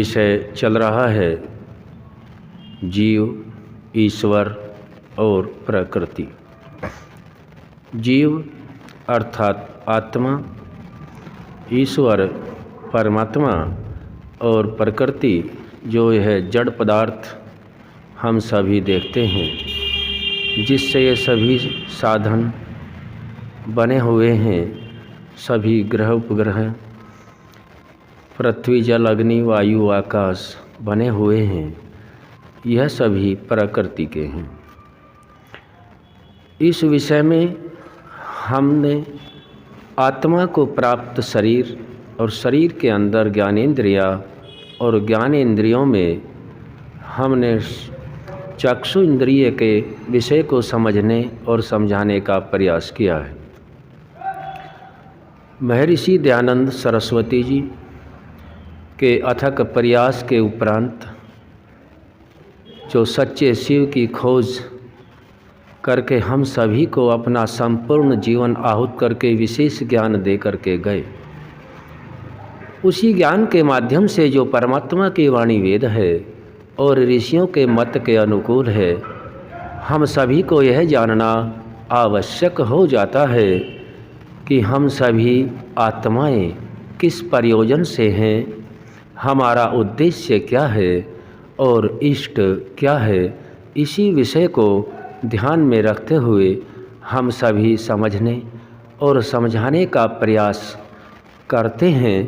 विषय चल रहा है जीव, ईश्वर और प्रकृति। जीव अर्थात आत्मा, ईश्वर परमात्मा और प्रकृति जो है जड़ पदार्थ हम सभी देखते हैं, जिससे ये सभी साधन बने हुए हैं। सभी ग्रह उपग्रह, पृथ्वी, जल, अग्नि, वायु, आकाश बने हुए हैं, यह सभी प्रकृति के हैं। इस विषय में हमने आत्मा को प्राप्त शरीर और शरीर के अंदर ज्ञानेंद्रिया और ज्ञानेंद्रियों में हमने चक्षु इंद्रिय के विषय को समझने और समझाने का प्रयास किया है। महर्षि दयानंद सरस्वती जी के अथक प्रयास के उपरांत जो सच्चे शिव की खोज करके हम सभी को अपना संपूर्ण जीवन आहूत करके विशेष ज्ञान दे करके गए, उसी ज्ञान के माध्यम से जो परमात्मा की वाणी वेद है और ऋषियों के मत के अनुकूल है, हम सभी को यह जानना आवश्यक हो जाता है कि हम सभी आत्माएं किस प्रयोजन से हैं, हमारा उद्देश्य क्या है और इष्ट क्या है। इसी विषय को ध्यान में रखते हुए हम सभी समझने और समझाने का प्रयास करते हैं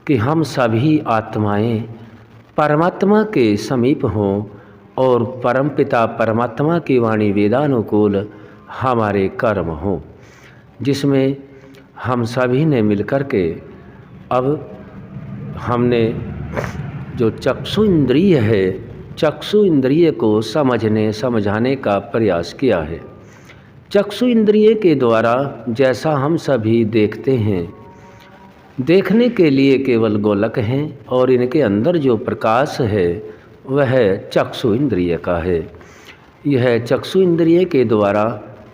कि हम सभी आत्माएं परमात्मा के समीप हों और परमपिता परमात्मा की वाणी वेदानुकूल हमारे कर्म हों, जिसमें हम सभी ने मिलकर के अब हमने जो चक्षु इंद्रिय है, चक्षु इंद्रिय को समझने समझाने का प्रयास किया है। चक्षु इंद्रिय के द्वारा जैसा हम सभी देखते हैं, देखने के लिए केवल गोलक हैं और इनके अंदर जो प्रकाश है वह चक्षु इंद्रिय का है। यह चक्षु इंद्रिय के द्वारा,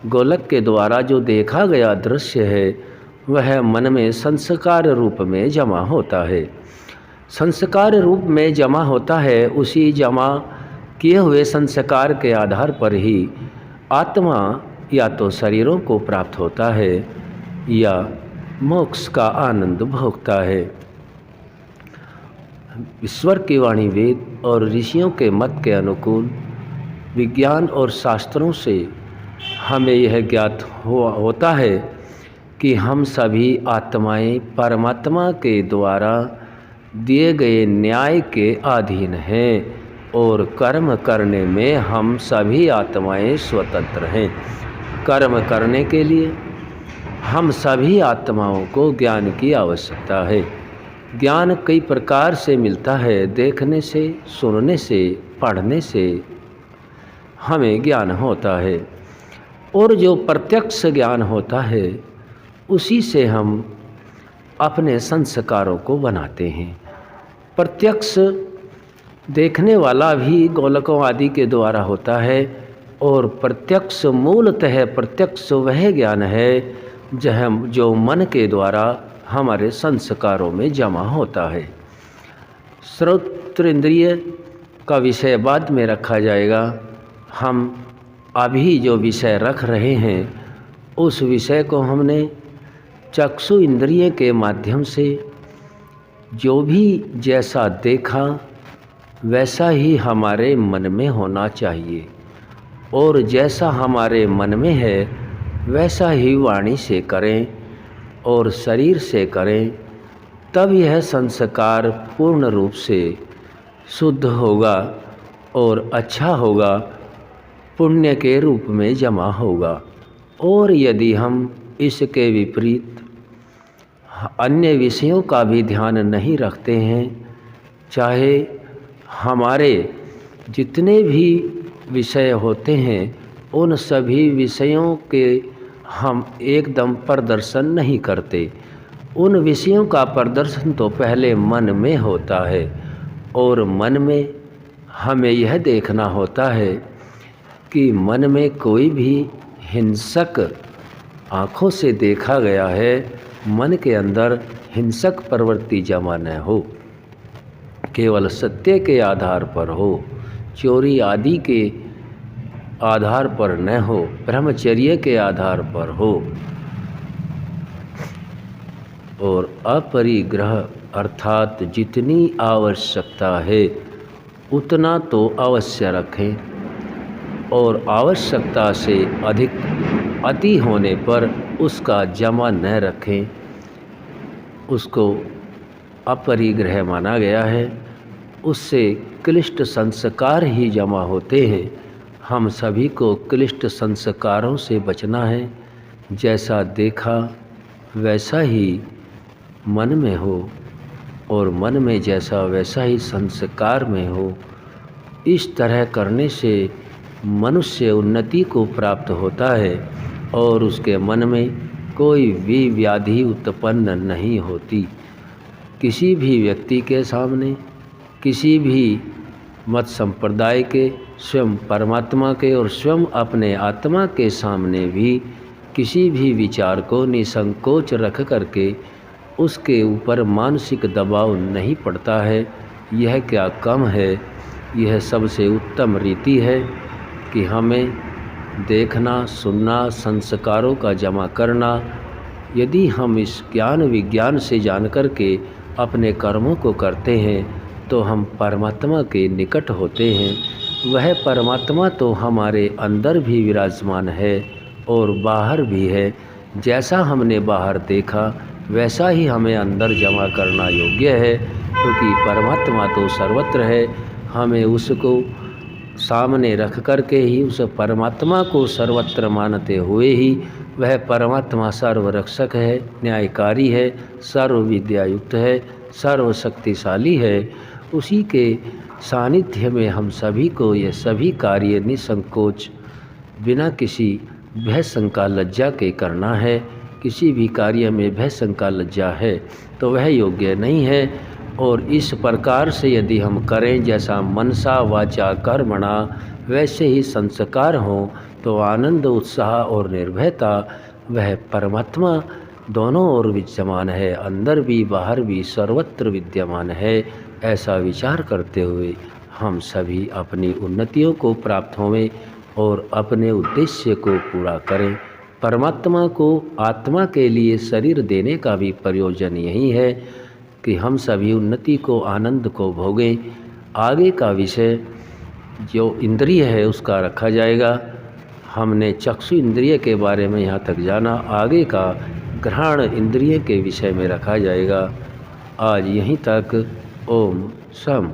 गोलक के द्वारा जो देखा गया दृश्य है वह मन में संस्कार रूप में जमा होता है। संस्कार रूप में जमा होता है। उसी जमा किए हुए संस्कार के आधार पर ही आत्मा या तो शरीरों को प्राप्त होता है या मोक्ष का आनंद भोगता है। ईश्वर की वाणी वेद और ऋषियों के मत के अनुकूल विज्ञान और शास्त्रों से हमें यह ज्ञात होता है कि हम सभी आत्माएं परमात्मा के द्वारा दिए गए न्याय के अधीन हैं और कर्म करने में हम सभी आत्माएं स्वतंत्र हैं। कर्म करने के लिए हम सभी आत्माओं को ज्ञान की आवश्यकता है। ज्ञान कई प्रकार से मिलता है, देखने से, सुनने से, पढ़ने से हमें ज्ञान होता है और जो प्रत्यक्ष ज्ञान होता है उसी से हम अपने संस्कारों को बनाते हैं। प्रत्यक्ष देखने वाला भी गोलकों आदि के द्वारा होता है और प्रत्यक्ष मूलतः प्रत्यक्ष वह ज्ञान है जो मन के द्वारा हमारे संस्कारों में जमा होता है। श्रोत्र का विषय बाद में रखा जाएगा। हम अभी जो विषय रख रहे हैं उस विषय को हमने चक्षु इंद्रिय के माध्यम से जो भी जैसा देखा वैसा ही हमारे मन में होना चाहिए और जैसा हमारे मन में है वैसा ही वाणी से करें और शरीर से करें, तब यह संस्कार पूर्ण रूप से शुद्ध होगा और अच्छा होगा, पुण्य के रूप में जमा होगा। और यदि हम इसके विपरीत अन्य विषयों का भी ध्यान नहीं रखते हैं, चाहे हमारे जितने भी विषय होते हैं उन सभी विषयों के हम एकदम प्रदर्शन नहीं करते। उन विषयों का प्रदर्शन तो पहले मन में होता है और मन में हमें यह देखना होता है कि मन में कोई भी हिंसक आँखों से देखा गया है, मन के अंदर हिंसक प्रवृत्ति जमा न हो। केवल सत्य के आधार पर हो, चोरी आदि के आधार पर न हो, ब्रह्मचर्य के आधार पर हो और अपरिग्रह अर्थात जितनी आवश्यकता है उतना तो अवश्य रखें और आवश्यकता से अधिक अति होने पर उसका जमा न रखें। उसको अपरिग्रह माना गया है। उससे क्लिष्ट संस्कार ही जमा होते हैं। हम सभी को क्लिष्ट संस्कारों से बचना है। जैसा देखा वैसा ही मन में हो और मन में जैसा वैसा ही संस्कार में हो। इस तरह करने से मनुष्य उन्नति को प्राप्त होता है और उसके मन में कोई भी व्याधि उत्पन्न नहीं होती। किसी भी व्यक्ति के सामने, किसी भी मत संप्रदाय के, स्वयं परमात्मा के और स्वयं अपने आत्मा के सामने भी किसी भी विचार को निसंकोच रख करके उसके ऊपर मानसिक दबाव नहीं पड़ता है। यह क्या कम है, यह सबसे उत्तम रीति है कि हमें देखना, सुनना, संस्कारों का जमा करना। यदि हम इस ज्ञान विज्ञान से जान कर के अपने कर्मों को करते हैं तो हम परमात्मा के निकट होते हैं। वह परमात्मा तो हमारे अंदर भी विराजमान है और बाहर भी है। जैसा हमने बाहर देखा वैसा ही हमें अंदर जमा करना योग्य है, क्योंकि परमात्मा तो सर्वत्र है। हमें उसको सामने रख कर के ही उस परमात्मा को सर्वत्र मानते हुए ही वह परमात्मा सर्वरक्षक है, न्यायकारी है, सर्व विद्यायुक्त है, सर्वशक्तिशाली है। उसी के सानिध्य में हम सभी को ये सभी कार्य निसंकोच बिना किसी भय शंका लज्जा के करना है। किसी भी कार्य में भय शंका लज्जा है तो वह योग्य नहीं है। और इस प्रकार से यदि हम करें जैसा मनसा वाचा कर्मणा वैसे ही संस्कार हों तो आनंद, उत्साह और निर्भयता वह परमात्मा दोनों ओर विद्यमान है, अंदर भी बाहर भी सर्वत्र विद्यमान है। ऐसा विचार करते हुए हम सभी अपनी उन्नतियों को प्राप्त होवें और अपने उद्देश्य को पूरा करें। परमात्मा को आत्मा के लिए शरीर देने का भी प्रयोजन यही है कि हम सभी उन्नति को, आनंद को भोगें। आगे का विषय जो इंद्रिय है उसका रखा जाएगा। हमने चक्षु इंद्रिय के बारे में यहाँ तक जाना, आगे का घ्राण इंद्रिय के विषय में रखा जाएगा। आज यहीं तक। ओम शम।